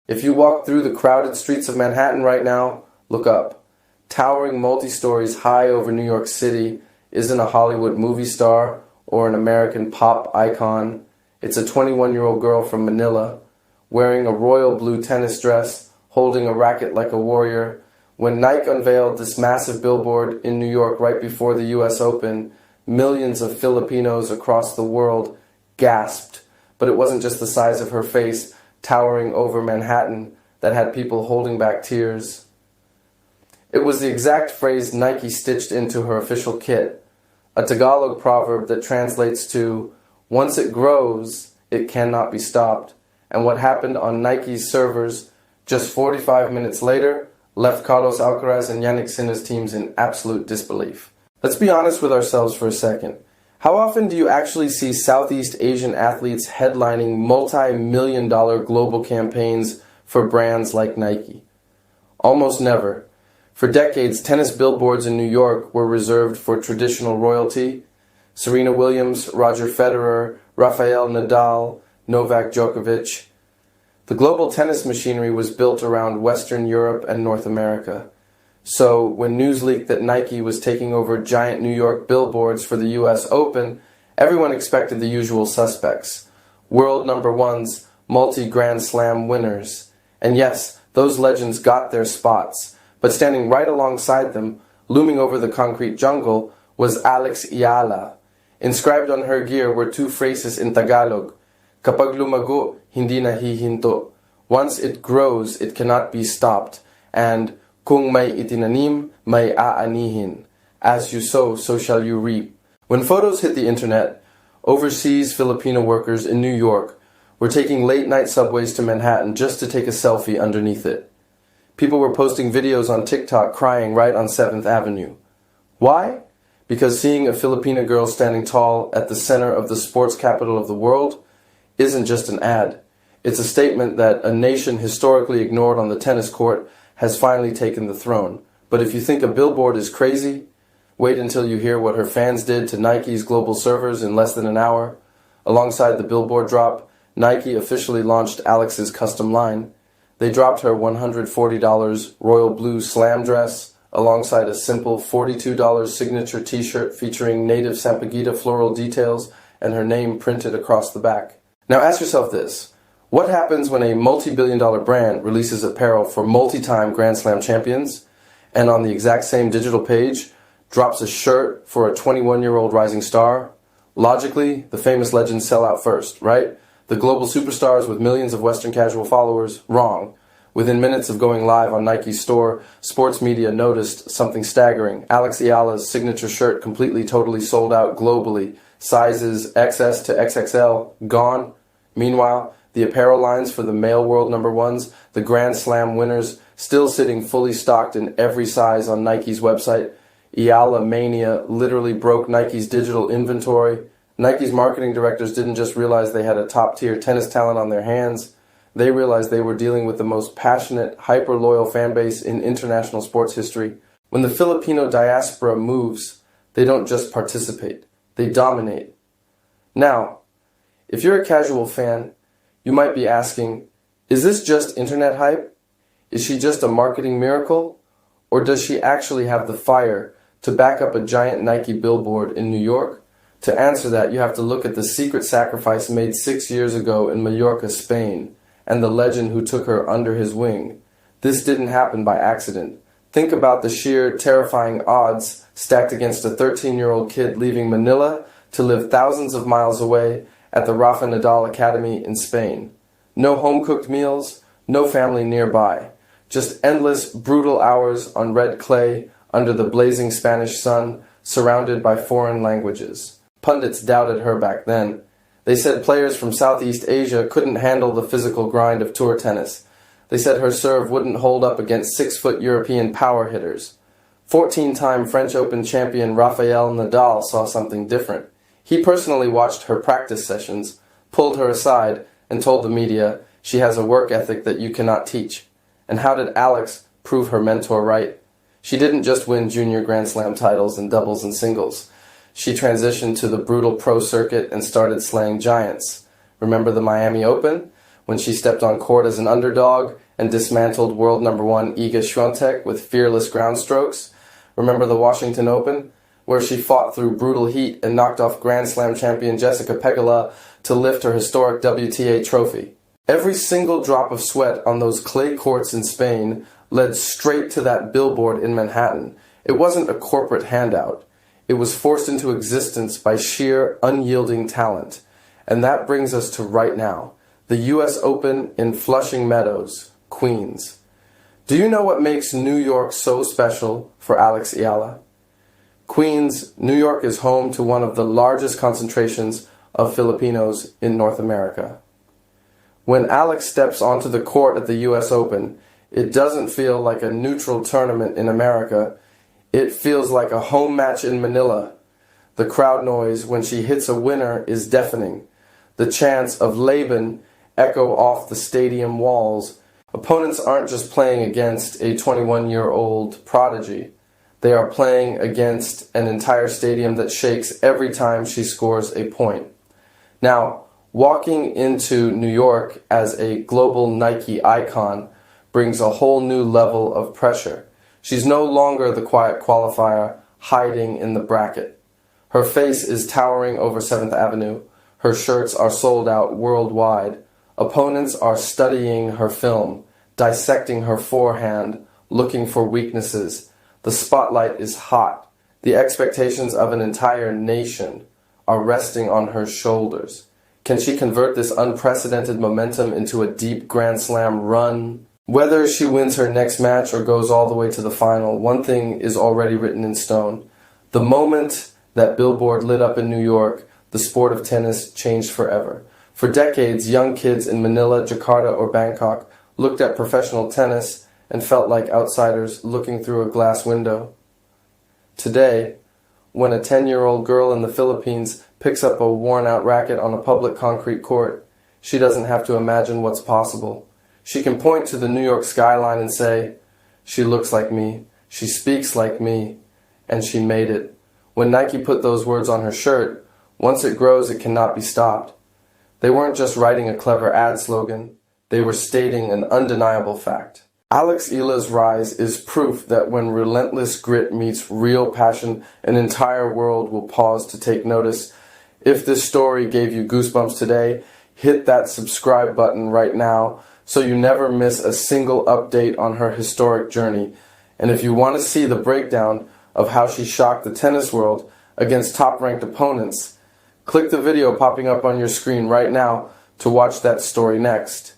If you walk through the crowded streets of Manhattan right now, look up. Towering multi-stories high over New York City isn't a Hollywood movie star or an American pop icon. It's a 21-year-old girl from Manila, wearing a royal blue tennis dress, holding a racket like a warrior. When Nike unveiled this massive billboard in New York right before the US Open, millions of Filipinos across the world gasped. But it wasn't just the size of her face towering over Manhattan that had people holding back tears. It was the exact phrase Nike stitched into her official kit, a Tagalog proverb that translates to, "Once it grows, it cannot be stopped." And what happened on Nike's servers just 45 minutes later left Carlos Alcaraz and Yannick Sinner's teams in absolute disbelief. Let's be honest with ourselves for a second. How often do you actually see Southeast Asian athletes headlining multi-million-dollar global campaigns for brands like Nike? Almost never. For decades, tennis billboards in New York were reserved for traditional royalty. Serena Williams, Roger Federer, Rafael Nadal, Novak Djokovic. The global tennis machinery was built around Western Europe and North America. So when news leaked that Nike was taking over giant New York billboards for the US Open, everyone expected the usual suspects. World number ones, multi-Grand Slam winners. And yes, those legends got their spots. But standing right alongside them, looming over the concrete jungle, was Alex Eala. Inscribed on her gear were two phrases in Tagalog. Kapag lumago, hindi na hihinto. Once it grows, it cannot be stopped. And kung may itinanim, may aanihin. As you sow, so shall you reap. When photos hit the internet, overseas Filipino workers in New York were taking late-night subways to Manhattan just to take a selfie underneath it. People were posting videos on TikTok crying right on 7th Avenue. Why? Because seeing a Filipina girl standing tall at the center of the sports capital of the world isn't just an ad. It's a statement that a nation historically ignored on the tennis court has finally taken the throne. But if you think a billboard is crazy, wait until you hear what her fans did to Nike's global servers in less than an hour. Alongside the billboard drop, Nike officially launched Alex's custom line. They dropped her $140 royal blue slam dress alongside a simple $42 signature t-shirt featuring native Sampaguita floral details and her name printed across the back. Now ask yourself this. What happens when a multi-billion-dollar brand releases apparel for multi-time Grand Slam champions and on the exact same digital page drops a shirt for a 21-year-old rising star? Logically, the famous legends sell out first, right? The global superstars with millions of Western casual followers? Wrong. Within minutes of going live on Nike's store, sports media noticed something staggering. Alex Eala's signature shirt completely, totally sold out globally. Sizes XS to XXL gone. Meanwhile, the apparel lines for the male world number ones, the Grand Slam winners, still sitting fully stocked in every size on Nike's website. Eala mania literally broke Nike's digital inventory. Nike's marketing directors didn't just realize they had a top-tier tennis talent on their hands. They realized they were dealing with the most passionate, hyper-loyal fan base in international sports history. When the Filipino diaspora moves, they don't just participate, they dominate. Now, if you're a casual fan, you might be asking, is this just internet hype? Is she just a marketing miracle? Or does she actually have the fire to back up a giant Nike billboard in New York? To answer that, you have to look at the secret sacrifice made 6 years ago in Mallorca, Spain, and the legend who took her under his wing. This didn't happen by accident. Think about the sheer, terrifying odds stacked against a 13-year-old kid leaving Manila to live thousands of miles away at the Rafa Nadal Academy in Spain. No home-cooked meals, no family nearby. Just endless, brutal hours on red clay under the blazing Spanish sun, surrounded by foreign languages. Pundits doubted her back then. They said players from Southeast Asia couldn't handle the physical grind of tour tennis. They said her serve wouldn't hold up against 6-foot European power hitters. 14-time French Open champion Rafael Nadal saw something different. He personally watched her practice sessions, pulled her aside, and told the media she has a work ethic that you cannot teach. And how did Alex prove her mentor right? She didn't just win junior Grand Slam titles in doubles and singles. She transitioned to the brutal pro circuit and started slaying giants. Remember the Miami Open? when she stepped on court as an underdog and dismantled world number one Iga Swiatek with fearless ground strokes. Remember the Washington Open, where she fought through brutal heat and knocked off Grand Slam champion Jessica Pegula to lift her historic WTA trophy. Every single drop of sweat on those clay courts in Spain led straight to that billboard in Manhattan. It wasn't a corporate handout. It was forced into existence by sheer, unyielding talent. And that brings us to right now, the US Open in Flushing Meadows, Queens. Do you know what makes New York so special for Alex Eala? Queens, New York is home to one of the largest concentrations of Filipinos in North America. When Alex steps onto the court at the US Open, it doesn't feel like a neutral tournament in America. It feels like a home match in Manila. The crowd noise when she hits a winner is deafening. The chants of Laban echo off the stadium walls. Opponents aren't just playing against a 21-year-old prodigy. They are playing against an entire stadium that shakes every time she scores a point. Now, walking into New York as a global Nike icon brings a whole new level of pressure. She's no longer the quiet qualifier hiding in the bracket. Her face is towering over 7th Avenue. Her shirts are sold out worldwide. Opponents are studying her film, dissecting her forehand, looking for weaknesses. The spotlight is hot. The expectations of an entire nation are resting on her shoulders. Can she convert this unprecedented momentum into a deep Grand Slam run? Whether she wins her next match or goes all the way to the final, one thing is already written in stone. The moment that Billboard lit up in New York, the sport of tennis changed forever. For decades, young kids in Manila, Jakarta, or Bangkok looked at professional tennis and felt like outsiders looking through a glass window. Today, when a 10-year-old girl in the Philippines picks up a worn-out racket on a public concrete court, she doesn't have to imagine what's possible. She can point to the New York skyline and say, "She looks like me, she speaks like me, and she made it." When Nike put those words on her shirt, once it grows, it cannot be stopped. They weren't just writing a clever ad slogan, they were stating an undeniable fact. Alex Eala's rise is proof that when relentless grit meets real passion, an entire world will pause to take notice. If this story gave you goosebumps today, hit that subscribe button right now so you never miss a single update on her historic journey. And if you want to see the breakdown of how she shocked the tennis world against top-ranked opponents, click the video popping up on your screen right now to watch that story next.